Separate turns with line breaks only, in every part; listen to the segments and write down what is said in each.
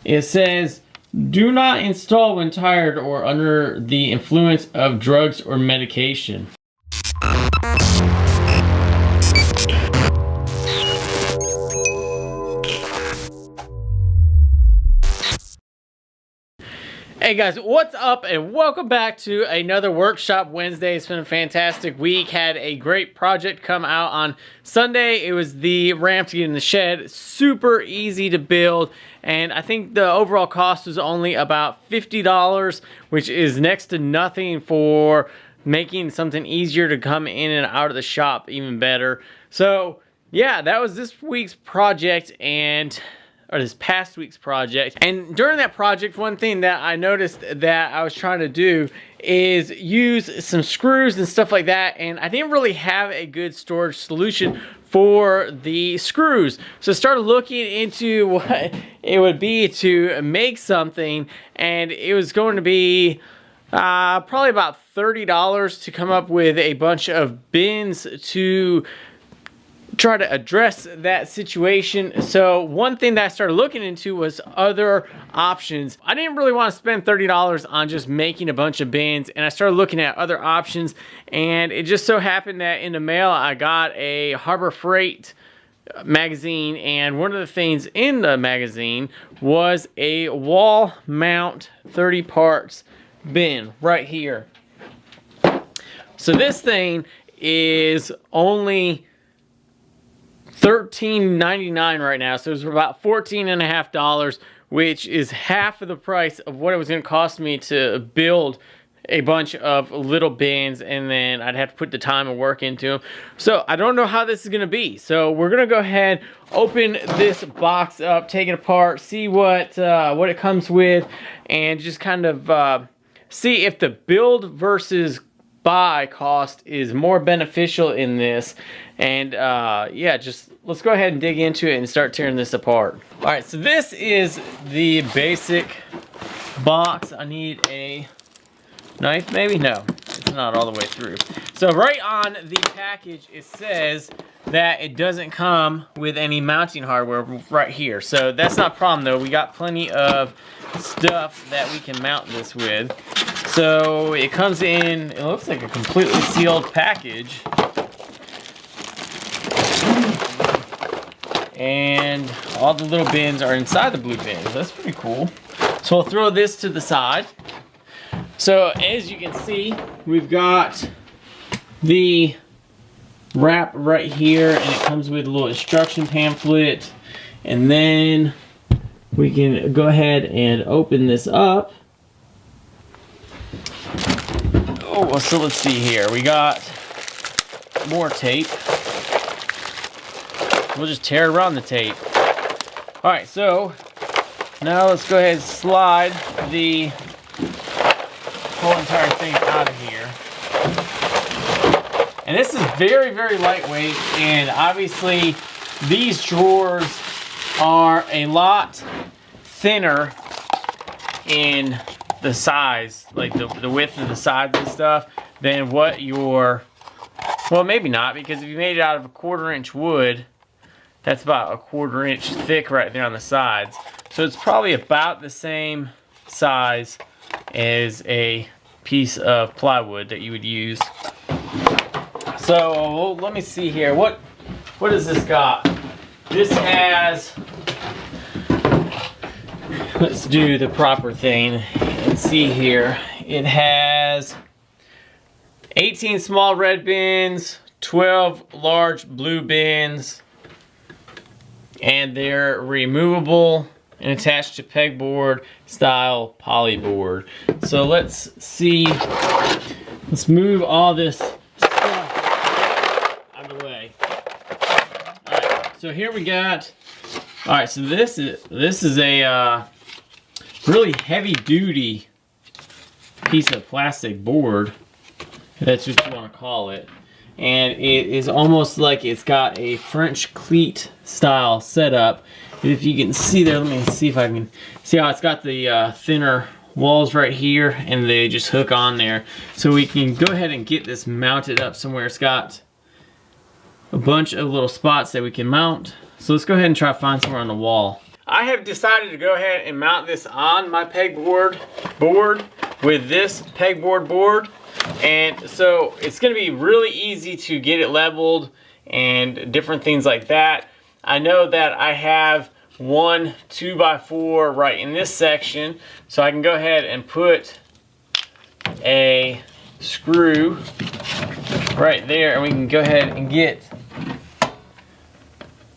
It says, do not install when tired or under the influence of drugs or medication. Hey guys, what's up and welcome back to another Workshop Wednesday. It's been a fantastic week. Had a great project come out on Sunday. It was the ramp to get in the shed. Super easy to build, and I think the overall cost was only about $50, which is next to nothing for making something easier to come in and out of the shop even better. So yeah, that was this week's project, or this past week's project. And during that project, one thing that I noticed that I was trying to do is use some screws and stuff like that, and I didn't really have a good storage solution for the screws. So I started looking into what it would be to make something, and it was going to be probably about $30 to come up with a bunch of bins to try to address that situation. So one thing that I started looking into was other options. I didn't really want to spend $30 on just making a bunch of bins, and I started looking at other options, and it just so happened that in the mail I got a Harbor Freight magazine, and one of the things in the magazine was a wall mount 30 parts bin right here. So this thing is only $13.99 right now, so it's about $14.50, which is half of the price of what it was going to cost me to build a bunch of little bins, and then I'd have to put the time and work into them. So I don't know how this is going to be. So we're going to go ahead, open this box up, take it apart, see what it comes with, and just kind of see if the build versus buy cost is more beneficial in this. And yeah, just let's go ahead and dig into it and start tearing this apart. All right, so this is the basic box. I need a knife, maybe? No, it's not all the way through. So right on the package, it says that it doesn't come with any mounting hardware right here. So that's not a problem though. We got plenty of stuff that we can mount this with. So it comes in, it looks like a completely sealed package. And all the little bins are inside the blue bins. That's pretty cool. So I'll throw this to the side. So as you can see, we've got the wrap right here, and it comes with a little instruction pamphlet. And then we can go ahead and open this up. Oh, so let's see here. We got more tape. We'll just tear around the tape. All right, so now let's go ahead and slide the whole entire thing out of here. And this is very, very lightweight, and obviously these drawers are a lot thinner in the size, like the width of the sides and stuff, than what your, well, maybe not, because if you made it out of a 1/4 inch wood, that's about a 1/4 inch thick right there on the sides. So it's probably about the same size as a piece of plywood that you would use. So let me see here. What has this got? This has, let's do the proper thing and see here. It has 18 small red bins, 12 large blue bins, and they're removable and attached to pegboard style poly board. So let's see, let's move all this stuff out of the way. All right, so here we got, all right, so this is a really heavy duty piece of plastic board, if that's what you want to call it. And it is almost like it's got a French cleat style setup. If you can see there, let me see if I can see how it's got the thinner walls right here, and they just hook on there. So we can go ahead and get this mounted up somewhere. It's got a bunch of little spots that we can mount. So let's go ahead and try to find somewhere on the wall. I have decided to go ahead and mount this on my pegboard board with this pegboard board. And so it's going to be really easy to get it leveled and different things like that. I know that I have one 2x4 right in this section, so I can go ahead and put a screw right there, and we can go ahead and get,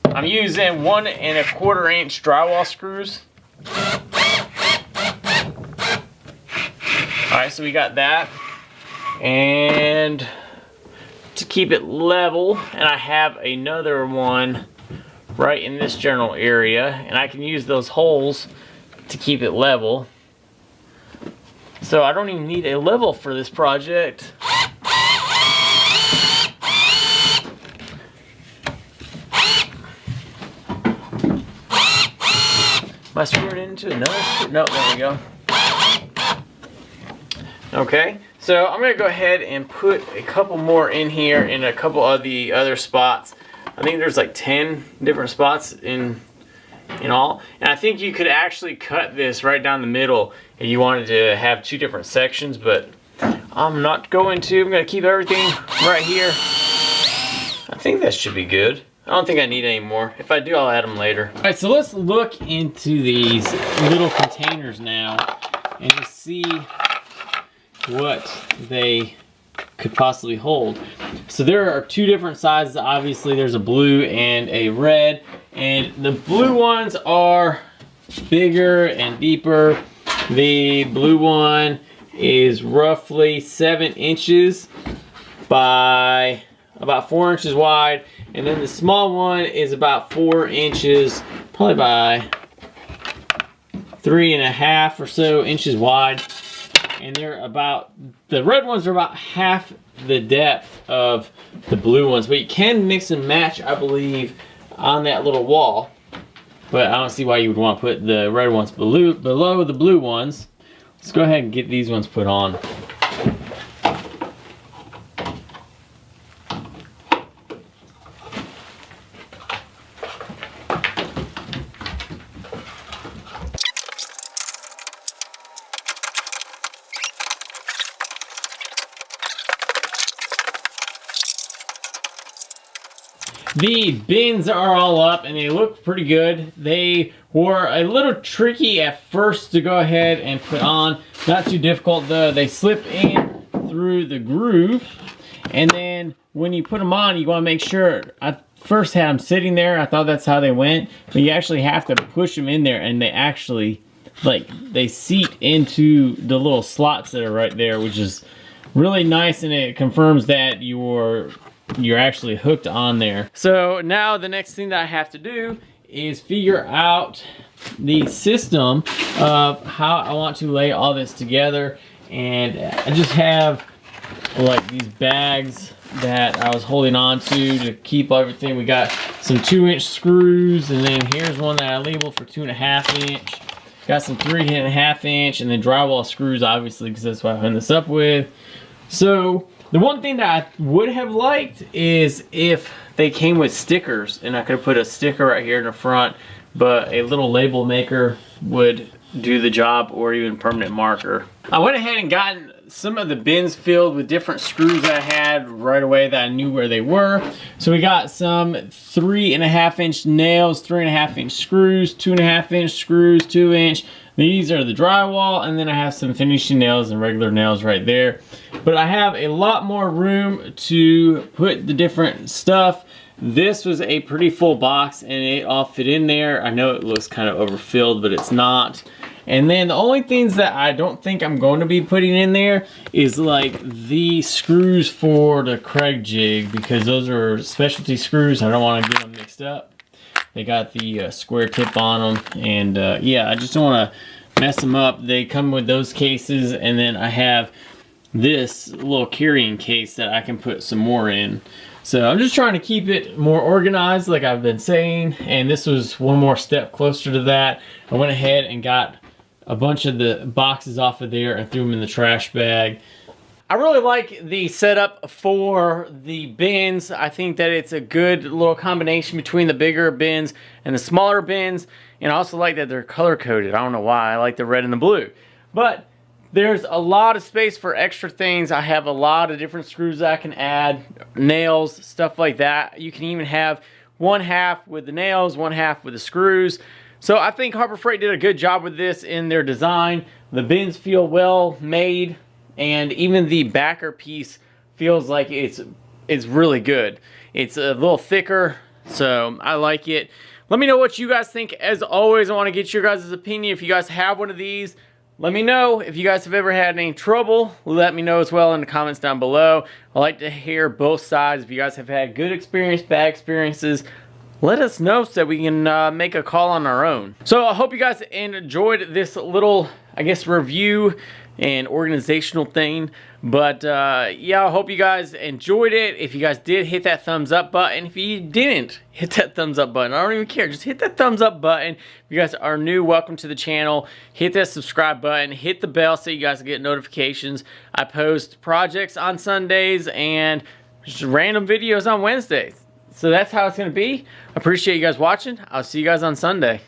I'm using 1 1/4 inch drywall screws. Alright, so we got that. And to keep it level, and I have another one right in this general area, and I can use those holes to keep it level. So I don't even need a level for this project. Am I screwing it into another screw? No, there we go. Okay, so I'm gonna go ahead and put a couple more in here in a couple of the other spots. I think there's like 10 different spots in all. And I think you could actually cut this right down the middle if you wanted to have 2 different sections, but I'm not going to. I'm gonna keep everything right here. I think that should be good. I don't think I need any more. If I do, I'll add them later. All right, so let's look into these little containers now and just see what they could possibly hold. So there are 2 different sizes. Obviously there's a blue and a red, and the blue ones are bigger and deeper. The blue one is roughly 7 inches by about 4 inches wide, and then the small one is about 4 inches, probably by 3.5 or so inches wide. And they're about, the red ones are about half the depth of the blue ones, but you can mix and match, I believe, on that little wall. But I don't see why you would want to put the red ones below the blue ones. Let's go ahead and get these ones put on. The bins are all up and they look pretty good. They were a little tricky at first to go ahead and put on. Not too difficult though. They slip in through the groove, and then when you put them on, you want to make sure. I first had them sitting there. I thought that's how they went, but you actually have to push them in there, and they actually, like, they seat into the little slots that are right there, which is really nice, and it confirms that you're actually hooked on there. So now the next thing that I have to do is figure out the system of how I want to lay all this together. And I just have like these bags that I was holding on to keep everything. We got some 2-inch screws, and then here's one that I labeled for 2.5 inch. Got some 3.5 inch, and then drywall screws, obviously, because that's what I hung this up with. So the one thing that I would have liked is if they came with stickers, and I could have put a sticker right here in the front, but a little label maker would do the job, or even permanent marker. I went ahead and gotten some of the bins filled with different screws that I had right away that I knew where they were. So we got some 3.5 inch nails, 3.5 inch screws, 2.5 inch screws, 2 inch. These are the drywall, and then I have some finishing nails and regular nails right there. But I have a lot more room to put the different stuff. This was a pretty full box, and it all fit in there. I know it looks kind of overfilled, but it's not. And then the only things that I don't think I'm going to be putting in there is like the screws for the Kreg jig, because those are specialty screws. I don't want to get them mixed up. They got the square tip on them, and yeah, I just don't want to mess them up. They come with those cases, and then I have this little carrying case that I can put some more in. So I'm just trying to keep it more organized, like I've been saying, and this was one more step closer to that. I went ahead and got a bunch of the boxes off of there and threw them in the trash bag. I really like the setup for the bins. I think that it's a good little combination between the bigger bins and the smaller bins. And I also like that they're color coded. I don't know why. I like the red and the blue. But there's a lot of space for extra things. I have a lot of different screws that I can add, nails, stuff like that. You can even have one half with the nails, one half with the screws. So I think Harbor Freight did a good job with this in their design. The bins feel well made, and even the backer piece feels like it's really good. It's a little thicker, so I like it. Let me know what you guys think. As always, I want to get your guys' opinion. If you guys have one of these, let me know. If you guys have ever had any trouble, let me know as well in the comments down below. I like to hear both sides. If you guys have had good experience, bad experiences, let us know so that we can make a call on our own. So I hope you guys enjoyed this little, I guess, review and organizational thing. But yeah, I hope you guys enjoyed it. If you guys did, hit that thumbs up button. If you didn't, hit that thumbs up button. I don't even care. Just hit that thumbs up button. If you guys are new, welcome to the channel. Hit that subscribe button. Hit the bell so you guys get notifications. I post projects on Sundays and just random videos on Wednesdays. So that's how it's going to be. I appreciate you guys watching. I'll see you guys on Sunday.